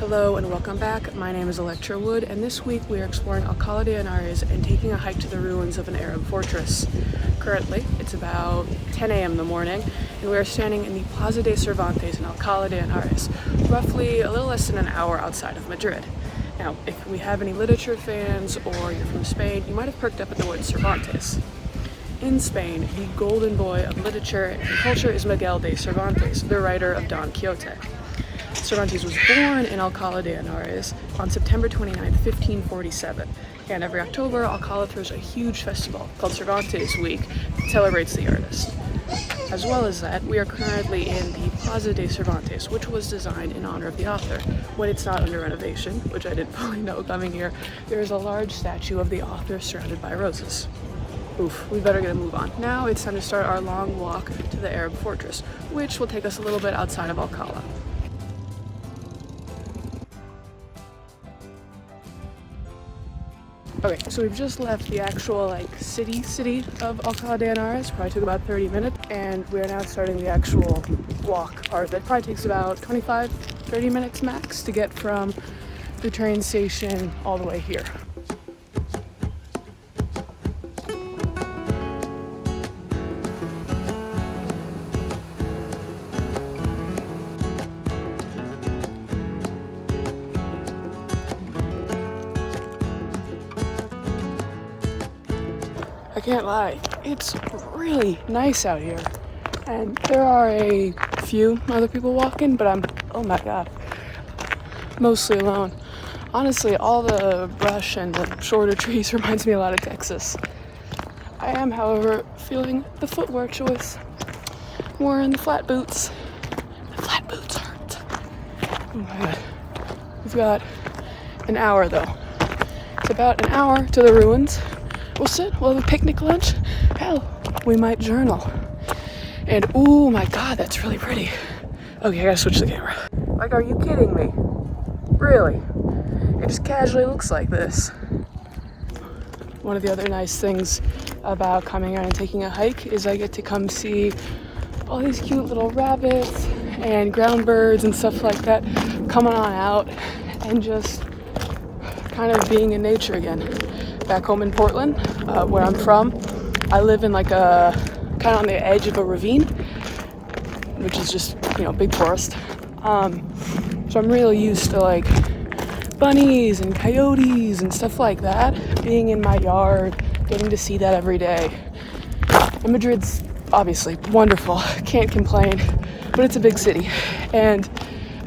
Hello and welcome back. My name is Electra Wood, and this week we are exploring Alcala de Henares and taking a hike to the ruins of an Arab fortress. Currently, it's about 10 a.m. in the morning, and we are standing in the Plaza de Cervantes in Alcala de Henares, roughly a little less than an hour outside of Madrid. Now, if we have any literature fans or you're from Spain, you might have perked up at the word Cervantes. In Spain, the golden boy of literature and culture is Miguel de Cervantes, the writer of Don Quixote. Cervantes was born in Alcala de Henares on September 29, 1547, and every October, Alcala throws a huge festival called Cervantes Week that celebrates the artist. As well as that, we are currently in the Plaza de Cervantes, which was designed in honor of the author. When it's not under renovation, which I didn't fully know coming here, there is a large statue of the author surrounded by roses. Oof, we better get a move on. Now it's time to start our long walk to the Arab fortress, which will take us a little bit outside of Alcala. Okay, so we've just left the actual city of Alcala de Henares. Probably took about 30 minutes, and we're now starting the actual walk part. That probably takes about 25-30 minutes max to get from the train station all the way here. I can't lie, it's really nice out here, and there are a few other people walking, but I'm, oh my god, mostly alone. Honestly, all the brush and the shorter trees reminds me a lot of Texas. I am, however, feeling the footwear choice. I'm wearing the flat boots. The flat boots hurt. Oh my god. We've got an hour though. It's about an hour to the ruins. We'll sit, we'll have a picnic lunch. Hell, we might journal. And oh my god, that's really pretty. Okay, I gotta switch the camera. Like, are you kidding me? Really? It just casually looks like this. One of the other nice things about coming out and taking a hike is I get to come see all these cute little rabbits and ground birds and stuff like that coming on out and just kind of being in nature again. Back home in Portland, where I'm from, I live in like a kind of on the edge of a ravine, which is just, big forest. So I'm really used to like bunnies and coyotes and stuff like that, being in my yard, getting to see that every day. And Madrid's obviously wonderful, can't complain, but it's a big city. And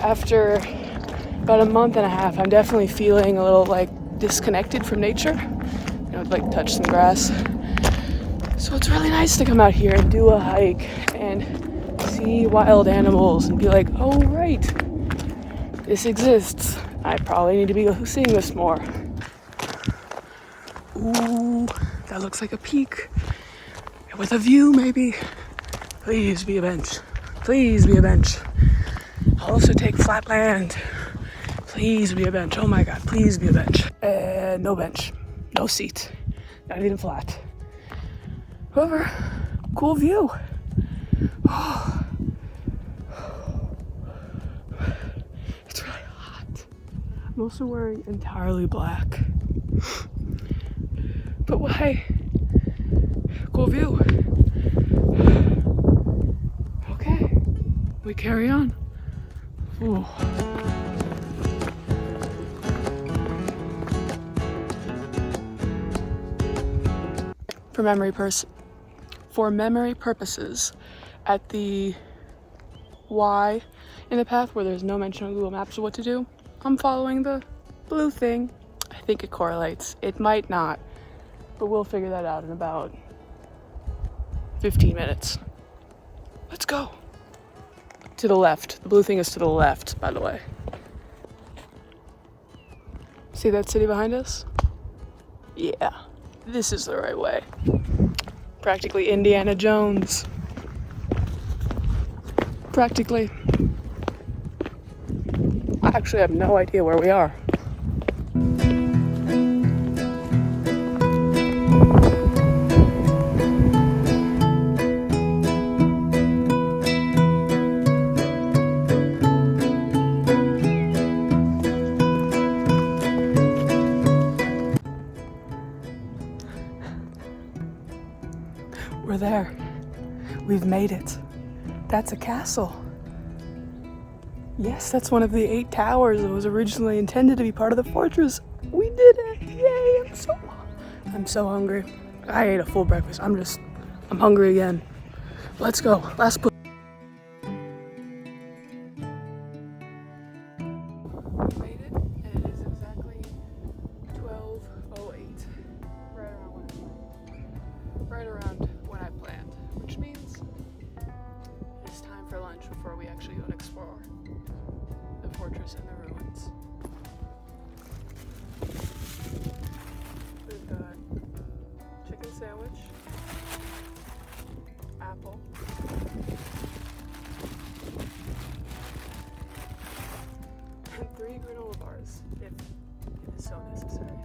after about a month and a half, I'm definitely feeling a little disconnected from nature. Touch some grass. So it's really nice to come out here and do a hike and see wild animals and be like, oh right, this exists. I probably need to be seeing this more. Ooh, that looks like a peak. With a view, maybe. Please be a bench. Please be a bench. I'll also take flat land. Please be a bench. Oh my god, please be a bench. No bench. No seat. Not even flat. However, cool view. It's really hot. I'm also wearing entirely black. But hey, cool view. Okay, we carry on. Ooh. For memory purposes, at the Y in the path where there's no mention on Google Maps of what to do, I'm following the blue thing. I think it correlates. It might not, but we'll figure that out in about 15 minutes. Let's go. To the left. The blue thing is to the left, by the way. See that city behind us? Yeah. This is the right way. Practically Indiana Jones. Practically. I actually have no idea where we are. there. We've made it. That's a castle. Yes, that's one of the 8 towers that was originally intended to be part of the fortress. We did it! Yay! I'm so hungry. I ate a full breakfast. I'm hungry again. Let's go. Last push. We made it, and it is exactly 12:08. Right around when I planned, which means it's time for lunch before we actually go and explore the fortress and the ruins. We've got chicken sandwich, apple, and 3 granola bars, if it is so necessary.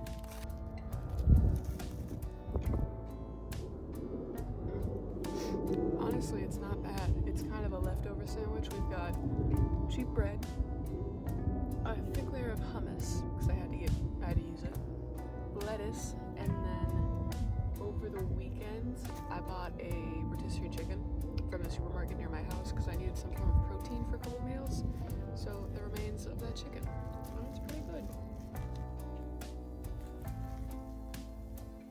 Honestly, it's not bad. It's kind of a leftover sandwich. We've got cheap bread, a thick layer of hummus, because I had to use it, lettuce, and then over the weekend I bought a rotisserie chicken from the supermarket near my house because I needed some form of protein for a couple meals. So the remains of that chicken. And it's pretty good.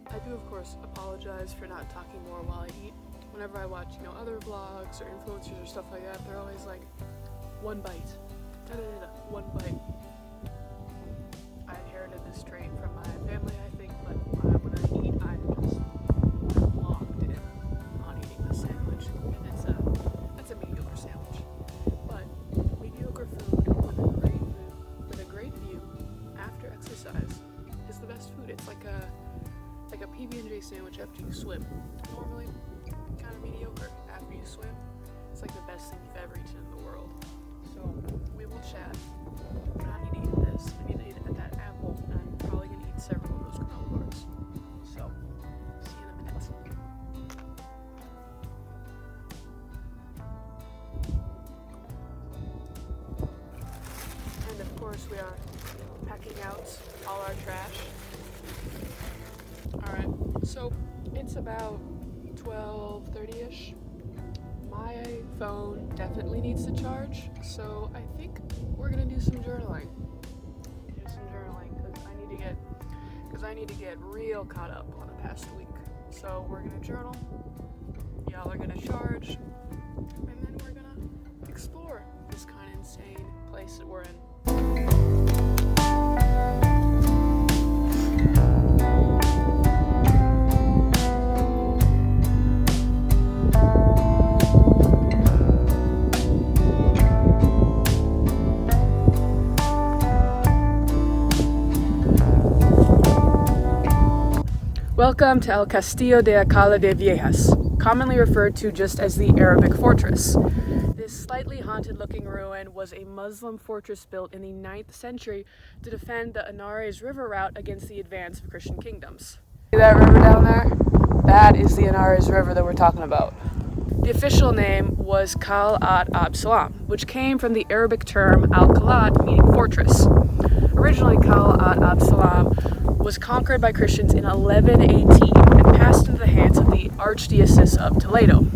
I do, of course, apologize for not talking more while I eat. Whenever I watch, other vlogs or influencers or stuff like that, they're always like, 1 bite, da-da-da-da, 1 bite. I inherited this trait from my family, I think, but when I eat, I'm just locked in on eating this sandwich, and it's a mediocre sandwich. But mediocre food with a great view after exercise is the best food. It's like a PB&J sandwich after you swim. Normally, kind of mediocre after you swim. It's like the best thing you've ever eaten in the world. So we will chat. But I need to eat this. I need to eat that apple, and I'm probably gonna eat several of those granola bars. So see you in a minute. And of course we are packing out all our trash. Alright, so it's about 12:30ish. My phone definitely needs to charge, so I think we're gonna do some journaling. Because I need to get real caught up on the past week. So we're gonna journal, y'all are gonna charge, and then we're gonna explore this kind of insane place that we're in. Welcome to El Castillo de Alcala de Henares, commonly referred to just as the Arabic fortress. This slightly haunted-looking ruin was a Muslim fortress built in the 9th century to defend the Henares river route against the advance of Christian kingdoms. See that river down there? That is the Henares River that we're talking about. The official name was Alcala de Henares, which came from the Arabic term Alcala, meaning fortress. Originally, Alcala de Henares was conquered by Christians in 1118 and passed into the hands of the Archdiocese of Toledo.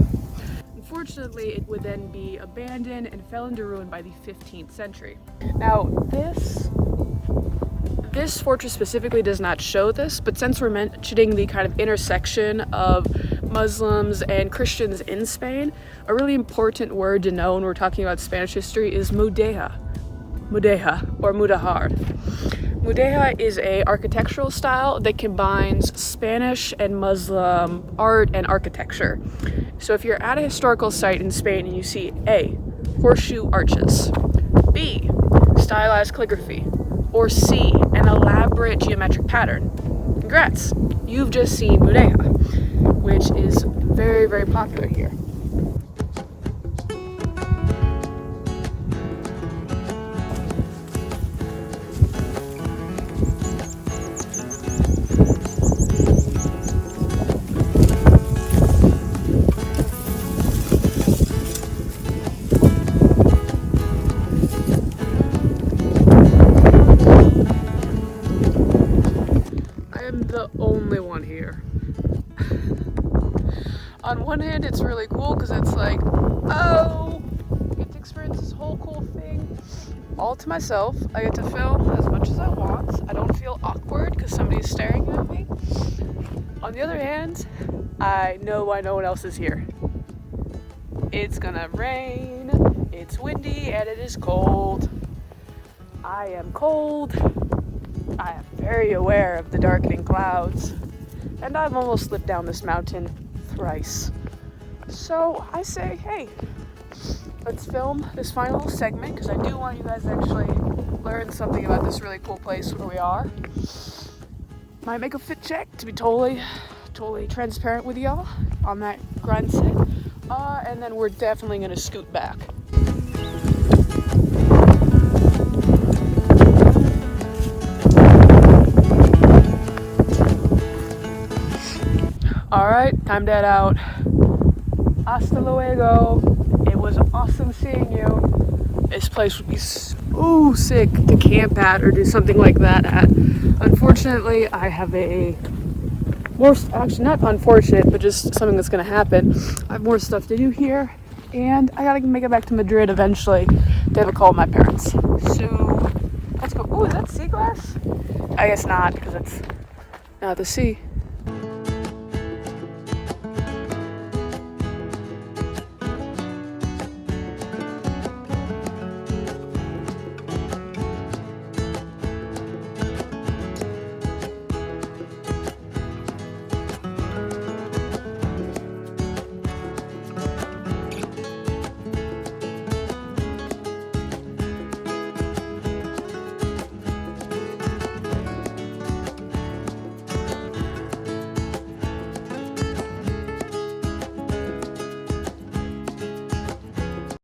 Unfortunately, it would then be abandoned and fell into ruin by the 15th century. Now, this fortress specifically does not show this, but since we're mentioning the kind of intersection of Muslims and Christians in Spain, a really important word to know when we're talking about Spanish history is mudéjar or mudéjar. Mudéjar is an architectural style that combines Spanish and Muslim art and architecture. So if you're at a historical site in Spain and you see A, horseshoe arches, B, stylized calligraphy, or C, an elaborate geometric pattern, congrats, you've just seen mudéjar, which is very, very popular here. on one hand, it's really cool because it's like, oh, I get to experience this whole cool thing all to myself. I get to film as much as I want. I don't feel awkward because somebody's staring at me. On the other hand, I know why no one else is here. It's gonna rain, it's windy, and it is cold. I am cold. I am very aware of the darkening clouds. And I've almost slipped down this mountain thrice. So I say, hey, let's film this final segment because I do want you guys to actually learn something about this really cool place where we are. Might make a fit check to be totally transparent with y'all on that grind set. And then we're definitely gonna scoot back. Alright, time to head out. Hasta luego. It was awesome seeing you. This place would be so sick to camp at or do something like that at. Unfortunately, I have actually not unfortunate, but just something that's gonna happen. I have more stuff to do here, and I gotta make it back to Madrid eventually to have a call with my parents. So, let's go. Oh, is that sea glass? I guess not, because it's not the sea.